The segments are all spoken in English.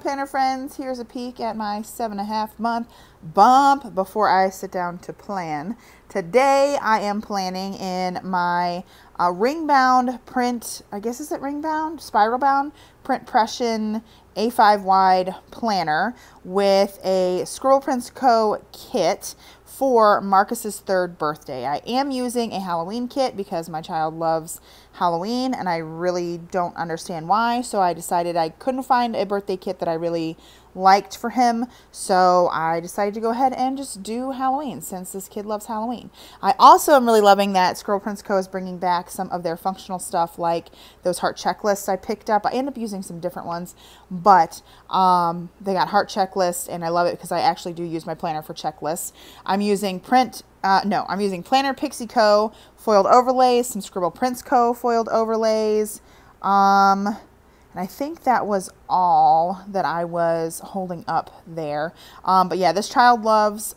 planner friends, here's a peek at my 7.5 month bump before I sit down to plan. Today I am planning in my ring bound print, I guess is it ring bound? Spiral bound print Pression A5 wide planner with a Scribble Prints Co. kit for Marcus's 3rd birthday. I am using a Halloween kit because my child loves Halloween and I really don't understand why, so I decided I couldn't find a birthday kit that I really liked for him, so I decided to go ahead and just do Halloween since this kid loves Halloween. I also am really loving that Scribble Prints Co. is bringing back some of their functional stuff, like those heart checklists I picked up. I end up using some different ones, but they got heart checklists and I love it because I actually do use my planner for checklists. I'm using Planner Pixie Co. foiled overlays, some Scribble Prints Co. foiled overlays, and I think that was all that I was holding up there. But yeah, this child loves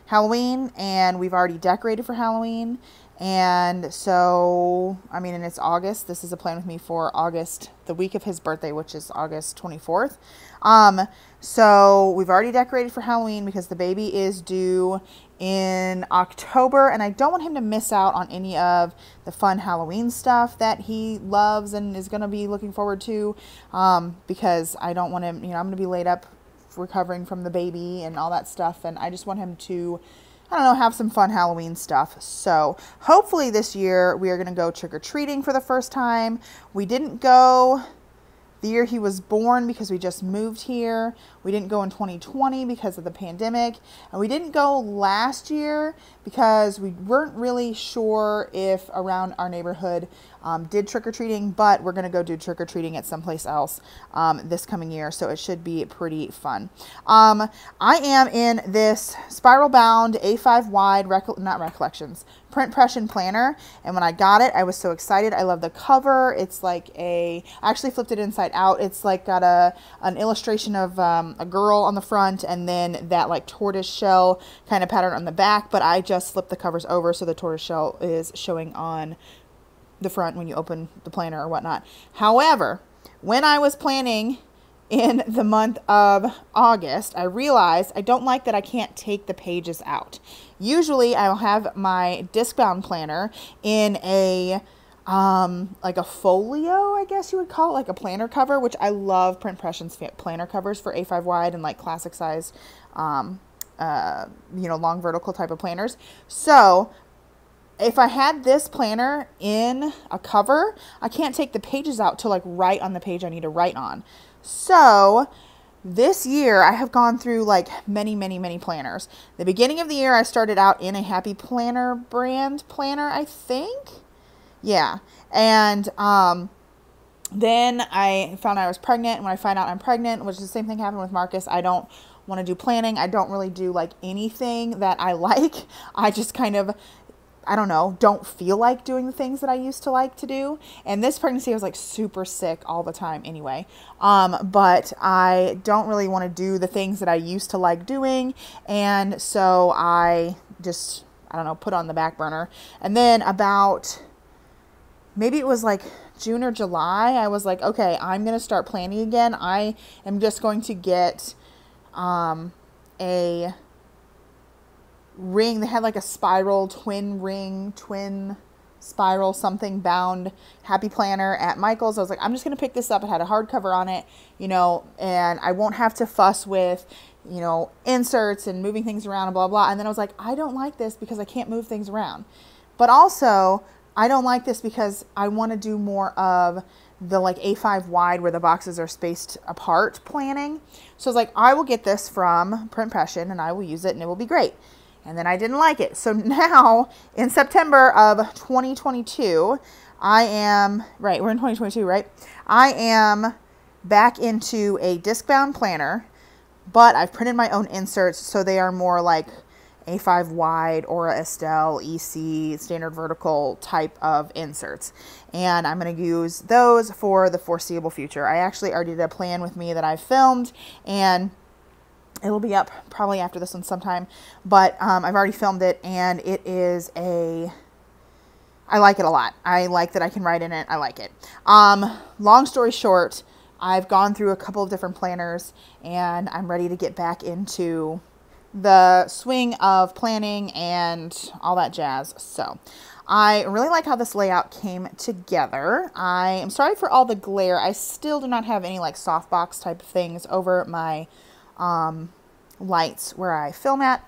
Halloween, and we've already decorated for Halloween. And so, I mean, and it's August. This is a plan with me for August, the week of his birthday, which is August 24th. So we've already decorated for Halloween because the baby is due in October, and I don't want him to miss out on any of the fun Halloween stuff that he loves and is going to be looking forward to, because I don't want him, I'm going to be laid up recovering from the baby and all that stuff, and I just want him to, I don't know, have some fun Halloween stuff. So hopefully this year we are going to go trick-or-treating for the first time. We didn't go the year he was born because we just moved here. We didn't go in 2020 because of the pandemic. And we didn't go last year because we weren't really sure if around our neighborhood did trick-or-treating, but we're going to go do trick-or-treating at someplace else this coming year, so it should be pretty fun. I am in this spiral bound A5 wide, print Pression planner, and when I got it, I was so excited. I love the cover. It's like I actually flipped it inside out. It's like got an illustration of a girl on the front and then that like tortoise shell kind of pattern on the back, but I just flipped the covers over so the tortoise shell is showing on the front when you open the planner or whatnot. However, when I was planning in the month of August, I realized I don't like that I can't take the pages out. Usually I'll have my disc bound planner in a like a folio, I guess you would call it, like a planner cover, which I love Print Pression's planner covers for A5 wide and like classic size, long vertical type of planners. So if I had this planner in a cover, I can't take the pages out to like write on the page I need to write on. So this year I have gone through like many planners. The beginning of the year I started out in a Happy Planner brand planner, I think. Yeah. And then I found out I was pregnant, and when I find out I'm pregnant, which is the same thing happened with Marcus, I don't want to do planning. I don't really do like anything that I like. I just kind of, I don't know, don't feel like doing the things that I used to like to do. And this pregnancy I was like super sick all the time anyway. But I don't really want to do the things that I used to like doing. And so I just, I don't know, put on the back burner. And then about, maybe it was like June or July, I was like, okay, I'm going to start planning again. I am just going to get a ring. They had like a spiral twin spiral something bound Happy Planner at Michael's. I was like, I'm just going to pick this up. It had a hardcover on it, and I won't have to fuss with, inserts and moving things around and blah, blah. And then I was like, I don't like this because I can't move things around. But also, I don't like this because I want to do more of the like A5 wide where the boxes are spaced apart planning. So I was like, I will get this from Print Pression and I will use it and it will be great. And then I didn't like it. So now in September of 2022, we're in 2022, right? I am back into a disc bound planner, but I've printed my own inserts. So they are more like A5 wide, Aura Estelle, EC, standard vertical type of inserts. And I'm going to use those for the foreseeable future. I actually already did a plan with me that I filmed, and it will be up probably after this one sometime, but I've already filmed it, and it is I like it a lot. I like that I can write in it. I like it. Long story short, I've gone through a couple of different planners and I'm ready to get back into the swing of planning and all that jazz. So I really like how this layout came together. I am sorry for all the glare. I still do not have any like softbox type of things over my lights where I film at.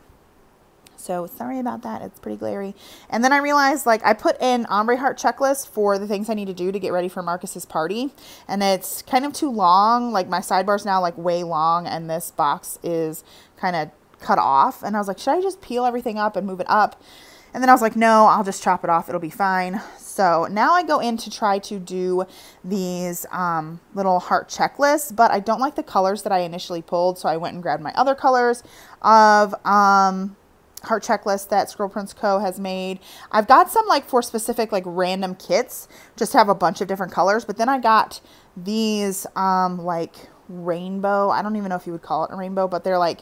So sorry about that. It's pretty glary. And then I realized, like, I put in ombre heart checklist for the things I need to do to get ready for Marcus's party. And it's kind of too long. Like, my sidebar's now like way long and this box is kind of cut off. And I was like, should I just peel everything up and move it up? And then I was like, no, I'll just chop it off. It'll be fine. So now I go in to try to do these little heart checklists, but I don't like the colors that I initially pulled. So I went and grabbed my other colors of heart checklist that Scribble Prints Co. has made. I've got some like for specific like random kits, just to have a bunch of different colors. But then I got these like rainbow. I don't even know if you would call it a rainbow, but they're like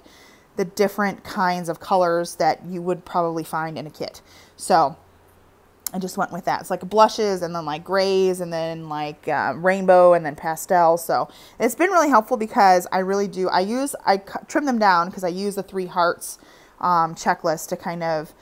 the different kinds of colors that you would probably find in a kit. So I just went with that. It's like blushes and then like grays and then like rainbow and then pastel. So it's been really helpful because I really do. I trim them down because I use the 3 hearts checklist to kind of,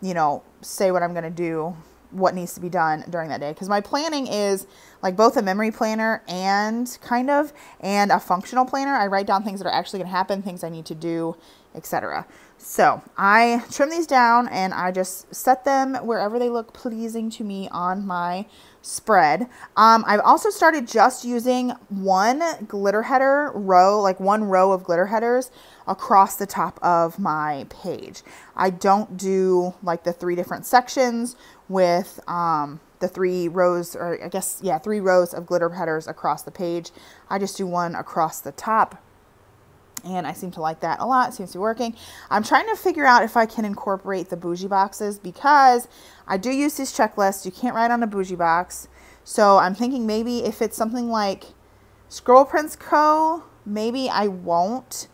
you know, say what I'm going to do, what needs to be done during that day. Because my planning is like both a memory planner and a functional planner. I write down things that are actually going to happen, things I need to do, etc. So I trim these down and I just set them wherever they look pleasing to me on my spread. I've also started just using one glitter header row, like one row of glitter headers across the top of my page. I don't do like the 3 different sections with the 3 rows, or I guess, yeah, 3 rows of glitter headers across the page. I just do one across the top. And I seem to like that a lot. It seems to be working. I'm trying to figure out if I can incorporate the bougie boxes because I do use these checklists. You can't write on a bougie box. So I'm thinking maybe if it's something like Scribble Prints Co., maybe I won't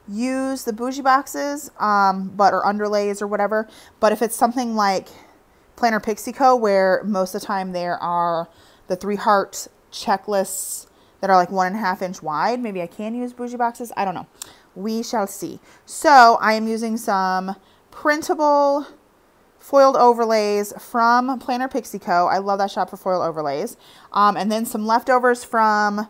use the bougie boxes, or underlays or whatever. But if it's something like Planner Pixie Co., where most of the time there are the 3 heart checklists that are like 1.5 inch wide, maybe I can use bougie boxes. I don't know. We shall see. So I am using some printable foiled overlays from Planner Pixie Co. I love that shop for foiled overlays. And then some leftovers from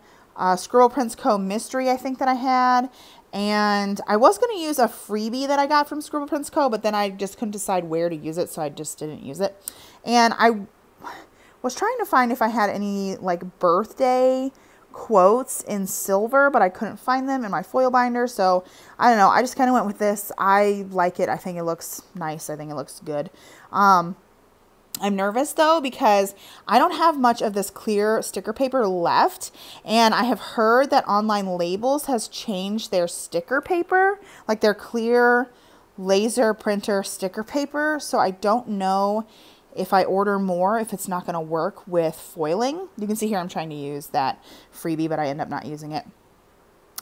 Scribble Prints Co. Mystery, I think, that I had. And I was going to use a freebie that I got from Scribble Prints Co., but then I just couldn't decide where to use it, so I just didn't use it. And I was trying to find if I had any like birthday quotes in silver, but I couldn't find them in my foil binder. So I don't know. I just kind of went with this. I like it. I think it looks nice. I think it looks good. I'm nervous though because I don't have much of this clear sticker paper left, and I have heard that Online Labels has changed their sticker paper, like their clear laser printer sticker paper. So I don't know if I order more, if it's not going to work with foiling. You can see here I'm trying to use that freebie, but I end up not using it.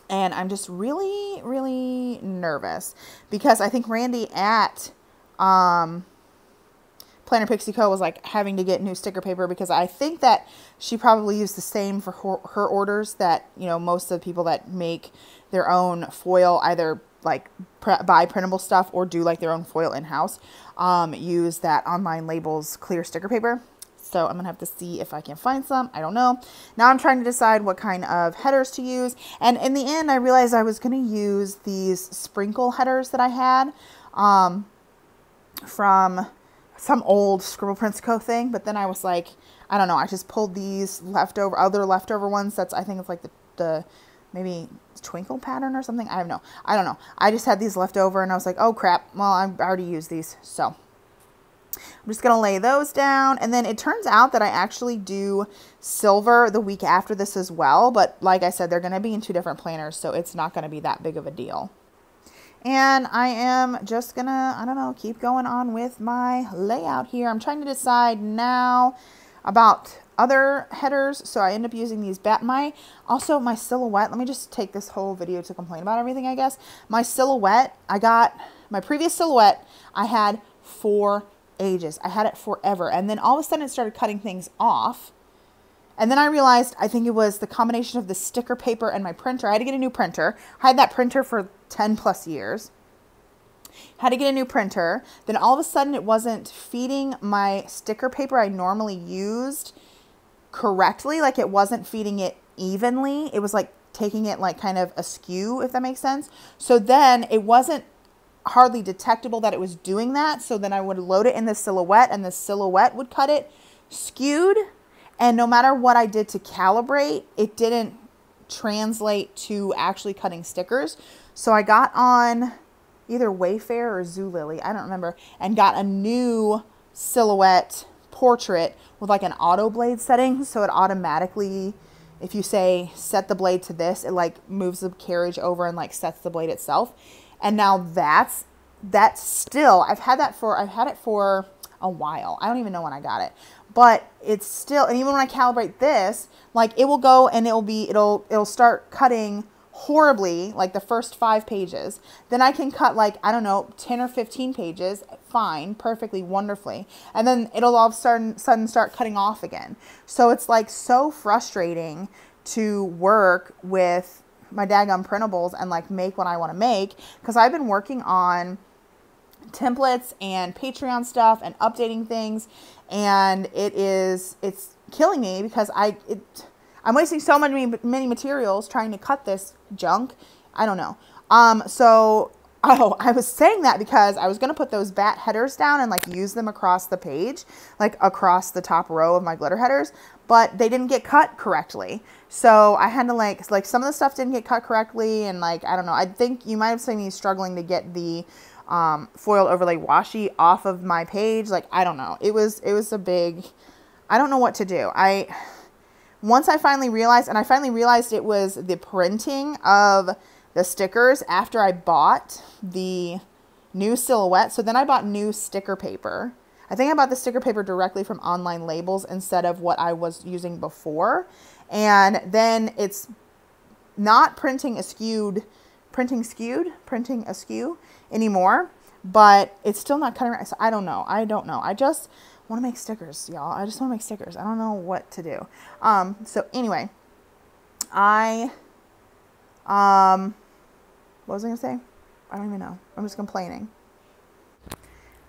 And I'm just really, really nervous because I think Randy at Planner Pixie Co. was like having to get new sticker paper because I think that she probably used the same for her orders that, you know, most of the people that make their own foil either like buy printable stuff or do like their own foil in-house, use that Online Labels clear sticker paper. So I'm gonna have to see if I can find some. I don't know. Now I'm trying to decide what kind of headers to use. And in the end, I realized I was gonna use these sprinkle headers that I had from some old Scribble Prints Co. thing. But then I was like, I don't know. I just pulled these other leftover ones. I think it's like the maybe twinkle pattern or something. I don't know. I just had these left over and I was like, oh crap. Well, I already used these. So I'm just going to lay those down. And then it turns out that I actually do silver the week after this as well. But like I said, they're going to be in 2 different planners. So it's not going to be that big of a deal. And I am just going to, I don't know, keep going on with my layout here. I'm trying to decide now about other headers. So I end up using these also my silhouette. Let me just take this whole video to complain about everything, I guess. My silhouette, I got my previous silhouette I had for ages. I had it forever. And then all of a sudden it started cutting things off. And then I realized, I think it was the combination of the sticker paper and my printer. I had to get a new printer. I had that printer for 10 plus years. Had to get a new printer. Then all of a sudden it wasn't feeding my sticker paper I normally used correctly. Like it wasn't feeding it evenly. It was like taking it like kind of askew, if that makes sense. So then it wasn't hardly detectable that it was doing that. So then I would load it in the silhouette and the silhouette would cut it skewed. And no matter what I did to calibrate, it didn't translate to actually cutting stickers. So I got on either Wayfair or Zulily, I don't remember, and got a new silhouette portrait with like an auto blade setting. So it automatically, if you say set the blade to this, it like moves the carriage over and like sets the blade itself. And now that's still, I've had it for a while. I don't even know when I got it, but it's still, and even when I calibrate this, like it will go and it'll start cutting horribly, like the first 5 pages. Then I can cut like, I don't know, 10 or 15 pages, fine, perfectly, wonderfully. And then it'll all of a sudden start cutting off again. So it's like so frustrating to work with my daggum printables and like make what I want to make, because I've been working on templates and Patreon stuff and updating things, and it's killing me because I'm wasting so many materials trying to cut this junk. I don't know. I was saying that because I was going to put those bat headers down and like use them across the page, like across the top row of my glitter headers, but they didn't get cut correctly. So I had to like some of the stuff didn't get cut correctly. And like, I don't know, I think you might have seen me struggling to get the foil overlay washi off of my page. Like, I don't know. It was a big, I don't know what to do. Once I finally realized, it was the printing of the stickers after I bought the new silhouette. So then I bought new sticker paper. I think I bought the sticker paper directly from Online Labels instead of what I was using before. And then it's not printing askew anymore, but it's still not cutting right. So I don't know. I just want to make stickers, y'all. I just want to make stickers. I don't know what to do. So anyway, what was I going to say? I don't even know. I'm just complaining.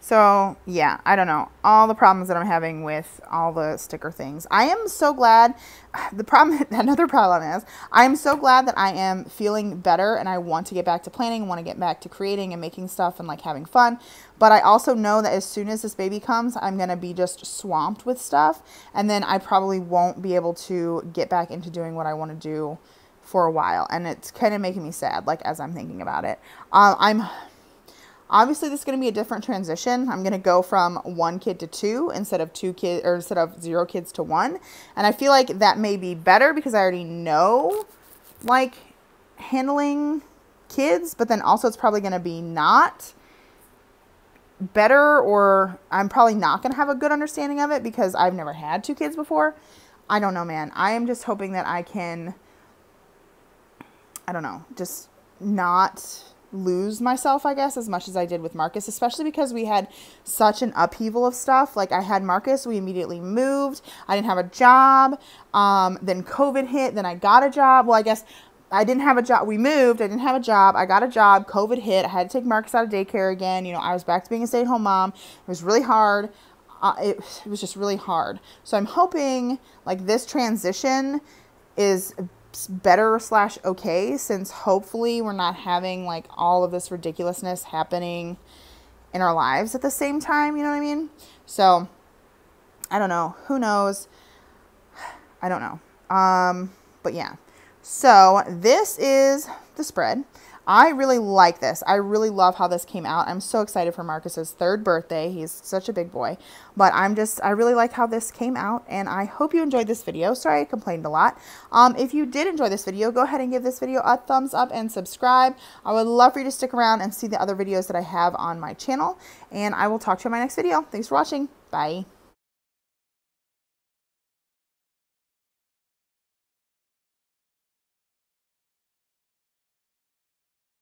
So yeah, I don't know. All the problems that I'm having with all the sticker things. I am so glad. Another problem is, I'm so glad that I am feeling better and I want to get back to planning, want to get back to creating and making stuff and like having fun. But I also know that as soon as this baby comes, I'm going to be just swamped with stuff. And then I probably won't be able to get back into doing what I want to do for a while. And it's kind of making me sad, like as I'm thinking about it. Obviously, this is going to be a different transition. I'm going to go from 1 kid to 2 instead of 2 kids, or instead of 0 kids to 1. And I feel like that may be better because I already know like handling kids, but then also it's probably going to be not better, or I'm probably not going to have a good understanding of it because I've never had 2 kids before. I don't know, man. I am just hoping that I can, I don't know, just not lose myself, I guess, as much as I did with Marcus, especially because we had such an upheaval of stuff. Like I had Marcus, we immediately moved. I didn't have a job. Then COVID hit. Then I got a job. Well, I guess I didn't have a job. We moved. I didn't have a job. I got a job. COVID hit. I had to take Marcus out of daycare again. You know, I was back to being a stay-at-home mom. It was really hard. It was just really hard. So I'm hoping like this transition is better / okay, since hopefully we're not having like all of this ridiculousness happening in our lives at the same time, you know what I mean? So I don't know, who knows? I don't know. But yeah, so this is the spread. I really like this. I really love how this came out. I'm so excited for Marcus's 3rd birthday. He's such a big boy. But I really like how this came out, and I hope you enjoyed this video. Sorry I complained a lot. If you did enjoy this video, go ahead and give this video a thumbs up and subscribe. I would love for you to stick around and see the other videos that I have on my channel, and I will talk to you in my next video. Thanks for watching. Bye.